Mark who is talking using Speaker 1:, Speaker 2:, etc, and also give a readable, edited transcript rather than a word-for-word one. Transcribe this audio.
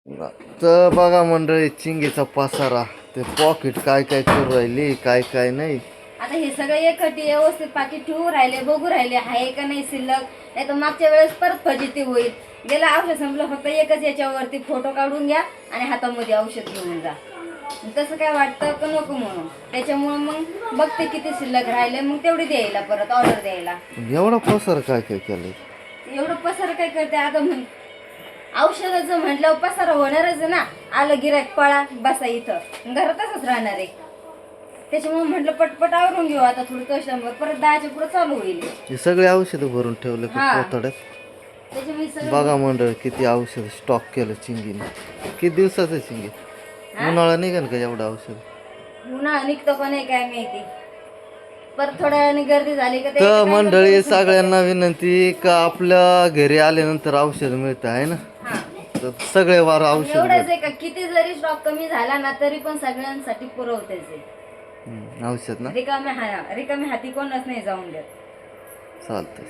Speaker 1: तर बघा मंडळी, चिंगीचा पसारा, ते पॉकेट काय काय करू राहिली, काय काय नाही.
Speaker 2: आता हे सगळं एकटी व्यवस्थित पाकिट ठेवू राहिले, बघू राहिले आहे का नाही शिल्लक. नाही तर मागच्या वेळेस परत फजिती होईल. गेला औषध संपलं, फक्त एकच याच्यावरती फोटो काढून घ्या आणि हातामध्ये औषध घेऊन जा. तसं काय वाटतं का नको म्हणून, त्याच्यामुळे मग बघते किती शिल्लक राहिले, मग तेवढी द्यायला परत ऑर्डर द्यायला.
Speaker 1: एवढा पसारा काय काय केलंय?
Speaker 2: एवढं पसार काय करते आता औषधाचं म्हटलं पसार होणारच ना. आलं गिरायक पळा बसा इथं, घरात तसंच राहणार आहे. त्याच्यामुळे म्हटलं पटपट आवरून घेऊ आता, थोडं कस्टमर परत 10च्या पुढे चालू होईल.
Speaker 1: हे सगळे औषधं भरून ठेवले कोथड्यात.
Speaker 2: त्याच्यामुळे सगळं
Speaker 1: बघा मंडळ, किती औषध स्टॉक केलं चिंगीने. किती दिवसाचं चिंगी? उन्हाळा निघन का एवढं औषध?
Speaker 2: उन्हाळा निघतो का नाही काय माहिती. परत थोड्या वेळाने गर्दी झाली का
Speaker 1: तर मंडळी, सगळ्यांना विनंती का आपल्या घरी आल्यानंतर औषध मिळतं आहे ना, तर सगळे वार औषध
Speaker 2: एवढंच आहे का किती जरी स्टॉक कमी झाला ना तरी पण सगळ्यांसाठी पुरवतेच
Speaker 1: औषध ना.
Speaker 2: रिकाम्या हाती कोणच नाही जाऊन देत.
Speaker 1: चालतंय.